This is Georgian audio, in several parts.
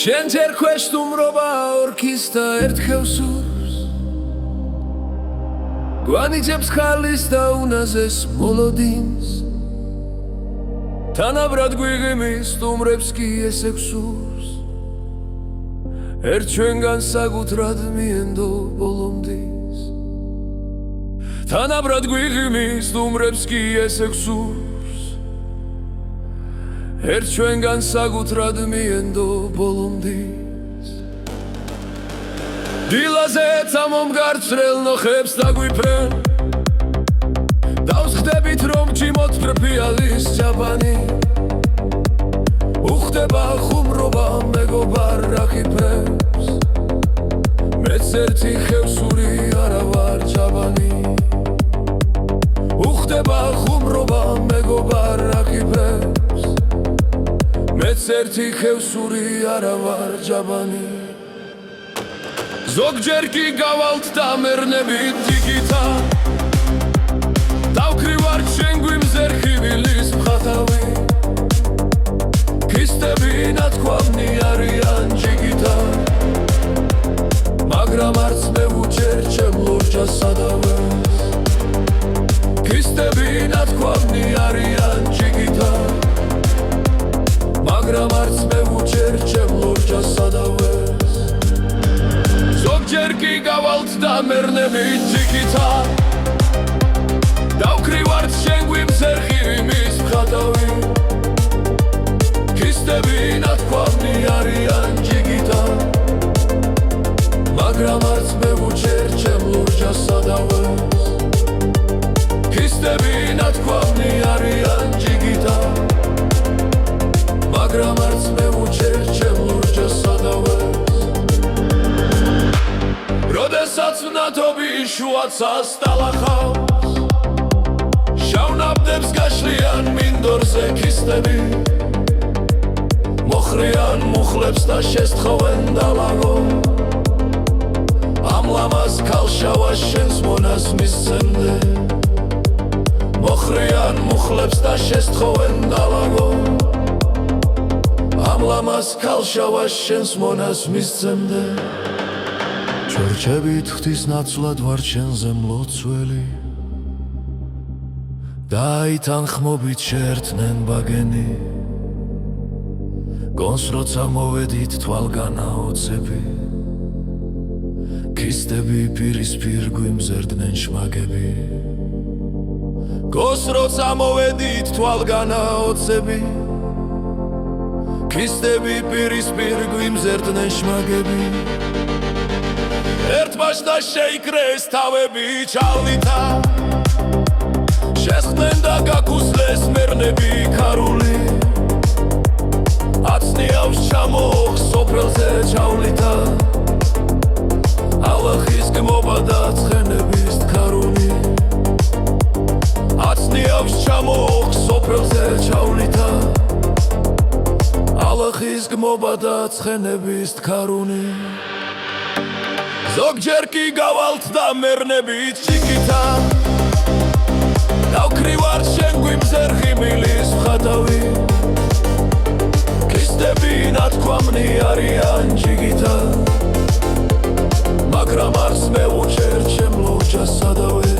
შენ ჯერ ქვეშ სტუმრობა ორქის და ერთხევსურს გვანიჭებს ხალის და უნაზეს მოლოდინს თანაბრად გვიღიმის სტუმრებს კი ესეც სურს ერთ ჩვენგან საკუთრად მიენდო ბოლომდის თანაბრად გვიღიმის სტუმრებს კი ესეც სურს ერთ ჩვენგან საკუთრად მიენდო ბოლომდის დილაზე წამომგარცრელ ნოხებს დაგვიფრენ დავსხდებით რომ ჩიმოთ ფრფიალის ჯაბანი უხდება ხუმრობა მეგობარ რახიფრებს მეც ერთი ხევსური არა ვარ ჯაბანი უხდება ხუმრობა მეგობარ რახიფრებს მეც ერთი ხევსური არა ვარ ჯაბანი ზოგჯერ კი გავალთ და მერნებით დიგითა დავკრივარ შენ გვიმზერ ხივილის მხატავი ქისტები ნათქვამნი არიან ჯიგითა მაგრამ არც მე ვუჩერ ჩემ ლურჯას სადავეს ქისტები ნათქვამნი არიან ჯიგითა მაგრამ არც მე ვუჩერ ჩემ ლურჯას სადავეს ზოგჯერ კი გავალთ და მერნებით ჯიგითა დავკრივართ შენ გვიმზერ ხივილის მხატავი ქისტები ნათქვამნი არიან ჯიგითა მაგრამ არც მე ვუჩერ ჩემ ლურჯას სადავეს ქისტები ნათქვამნი არიან ჯიგითა მაგრამ არც მე ვუჩერ ჩემ ლურჯას სადავეს როდესაც ვნათობის შუაცას დალახავს შავნაბდებს გაშლიან მინდორზე ქისტები მოხრიან მუხლებს და შესთხოვენ დალაღო ამ ლამაზ ქალშავა შენს მონას მისცემდე მოხრიან მუხლებს და შესთხოვენ დალაღო ამ ლამაზ ქალშავა შენს მონას მისცემდე ჩორჩებით ღვთისნაცვლად ვარ შენზე მლოცველი დაიდან ხმობით შეერთნენ ბაგენი გონს როცა მოვედით თვალგან აოცები ქისტები პირისპირ გვიმზერდნენ შმაგები გონს როცა მოვედით თვალგან აოცები ქისტები პირისპირ გვიმზერდნენ შმაგები ერთ ბაშტა შეიკრეს თავები ჩავლითა შესხდნენ და გაქუსლეს მერნები ქარული აცნიავს ჩამოხ სოფრელზე ჩავლითა ალახის გმობა და ცხენების თქარული აცნიავს ჩამოხ სოფრელზე ჩავლითა ალახის გმობა და ცხენების თქარული ზოგჯერ კი გავალთ და მერნებით ჯიგითა დავკრივართ შენ გვიმზერ ხივილის მხატავი ქისტები ნათქვამნი არიან ჯიგითა მაგრამ არც მე ვუჩერ ჩემ ლურჯას სადავე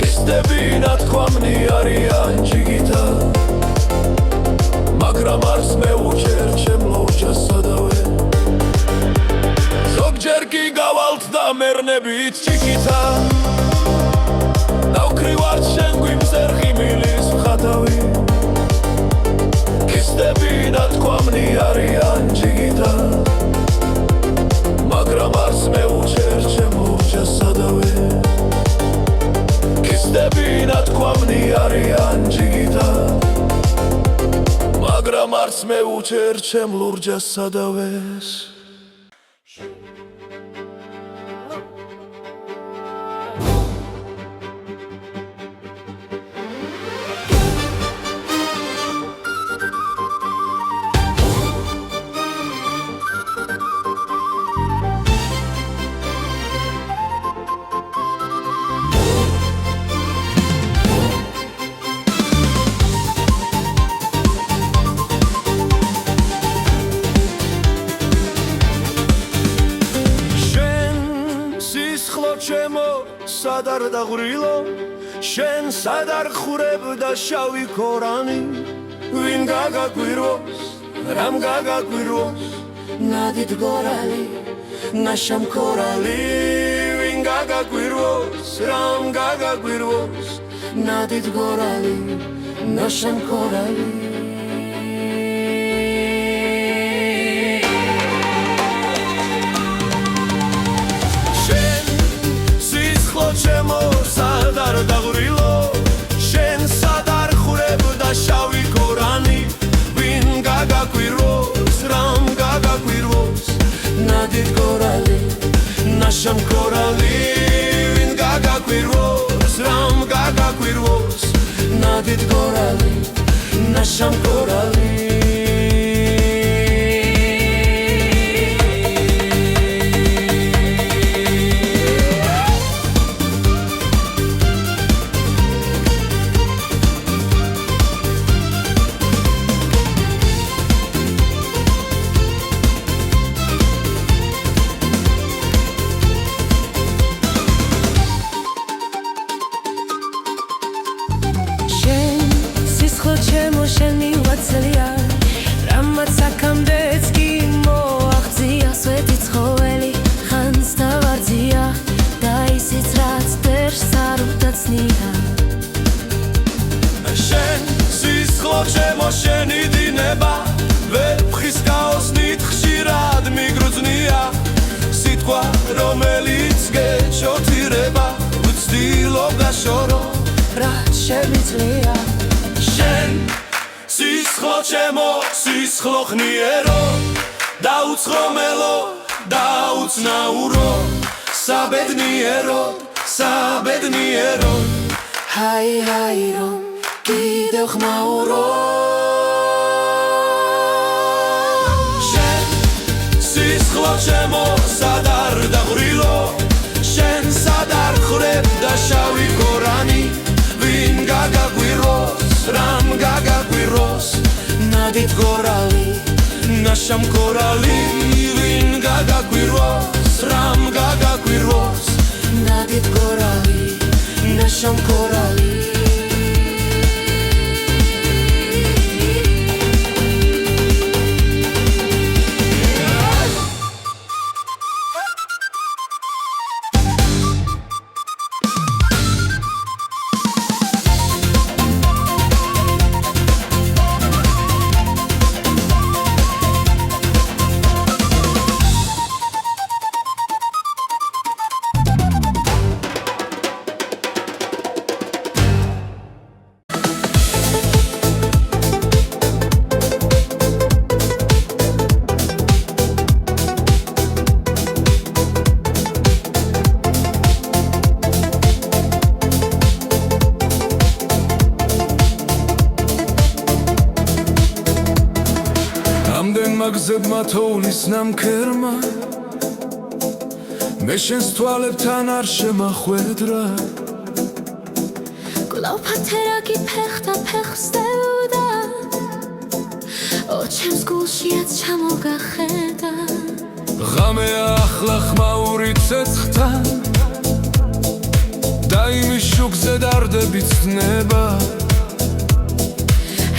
ქისტები ნათქვამნი არიან ჯიგითა მაგრამ არც მე ვუჩერ ჩემ ლურჯას სადავე ზოგჯერ კი გავალთ და მერნებით ჯიგითა დავკრივართ შენ გვიმზერ ხივილის მხატავი ქისტები ნათქვამნი არიან ჯიგითა მაგრამ არც მე ვუჩერ ჩემ ლურჯას სადავე ქისტები ნათქვამნი არიან ჯიგითა მაგრამ არც მე ვუჩერ ჩემ ლურჯას სადავეს სადარ დაღვრილო შენ სადარ ხურებდა შავი ქორანი ვინ გაგაკვირვოს რამ გაგაკვირვოს ნადით გორალი ნაშამ ქორალი ვინ გაგაკვირვოს რამ გაგაკვირვოს ნადით გორალი ნაშამ ქორალი ჩემო სადარ დაღვრილო შენ სადარ ხურებდა შავი ქორანი ვინ გაგაკვირვოს რამ გაგაკვირვოს ნადით გორალი ნაშამ ქორალი ვინ გაგაკვირვოს რამ გაგაკვირვოს ნადით გორალი ნაშამ ქორალი ჩემო შენი ვაცელია რამაც აქამდეც კი მოაღწია სვეტი ცხოველი ხანს დავარძია და ისიც რაც დერს არ უდაცნია შენ სისხლო ჩემო შენი დინება ვეფხის გაოსნით ხშირად მიგრძნია სიტყვა რომელიც გეჩოთირება ვცდილობ გაშორო რაც შემიძლია შენ სისხლო ჩემო სისხლო ხნიერო დაუცხრომელო დაუცნაურო საბედნიერო საბედნიერო ჰაი ჰაი რომ კიდევ ხმაურო შენ სისხლო ჩემო სადარ დაღვრილო შენ სადარ ხვრებდა შავი ქორანი ვინ გაგაკვირვოს რამ გაგაკვირვოს ნადით გორალი ნაშამ ქორალი ვინ გაგაკვირვოს რამ გაგაკვირვოს ნადით გორალი ნაშამ ქორალი მაგზებმა თოვლის ნამქერმა მე შენს თვალებთან არ შემახვედრა კვლავ ფათერაკი ფეხთა ფეხს დევდა ო ჩემს გულშიაც ჩამოგახედა ღამეა ახლა ხმაური ცეცხლთან და იმის შუქზე დარდები ცნება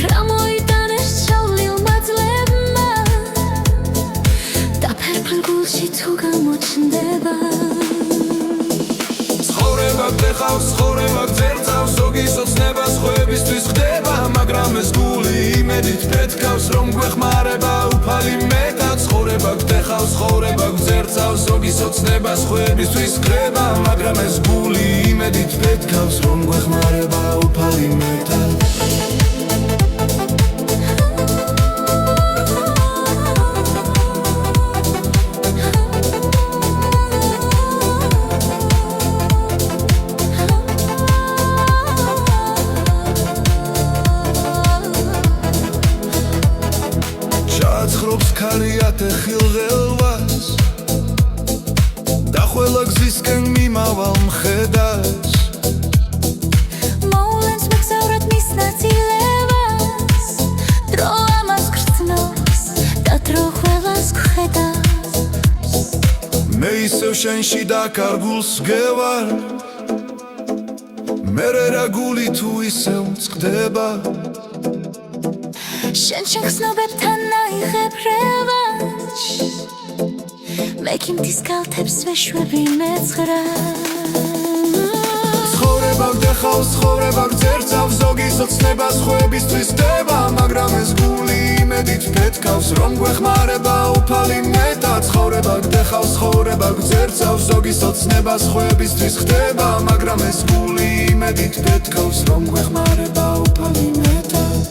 რა მოიტანეს ჩავლილმა ძლებმა და ფერფლ გულში თუ გამოჩნდება ცხოვრება გდეხავს ცხოვრება გძერწავს ზოგი სოცნება სხვებისთვის ხდება მაგრამ ეს გული იმედით პეთქავს რომ გვეხმარება უფალი მეტად ცხოვრება გდეხავს ცხოვრება გძერწავს ზოგი სოცნება სხვებისთვის ხდება მაგრამ ეს გული იმედით პეთქავს რომ გვეხმარება უფალი მეტად ქარიათე ხილღელვას და ყველა გზისკენ მიმავალ მხედას მოულენს მეგზავრად მის ნაწილებას დრო ამას გრძნობს და დრო ყველას გხედავს მე ისევ შენში დაკარგულს გევარ მერე რა გული თუ ისევ წყდება შენ შეხსნობებთან აიღებ რევანშ მე კიმდის კალთებს ვეშვები მეცხრა ცხოვრება გდეხავს, ცხოვრება გძერძავს ზოგი სოცნებას ხვებისთვის ხდება მაგრამ ეს გული იმედით ფეთქავს რომ გვეხმარება უფალი მეტად ცხოვრება გდეხავს, ცხოვრება გძერძავს ზოგი სოცნებას ხვებისთვის ხდება მაგრამ ეს გული იმედით ფეთქავს რომ გვეხმარება უფალი მეტად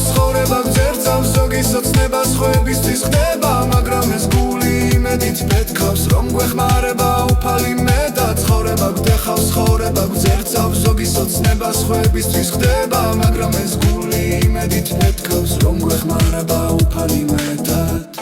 ცხოვრება გძერძავს ზოგი სოცნებას ხვებისთვის ხდება მაგრამ ეს გული იმედით ფეთქავს რომ გვეხმარება უფალი მეტად ცხოვრება გდეხავს, ცხოვრება გძერძავს ზოგი სოცნებას ხვებისთვის ხდება მაგრამ ეს გული იმედით ფეთქავს რომ გვეხმარება უფალი მეტად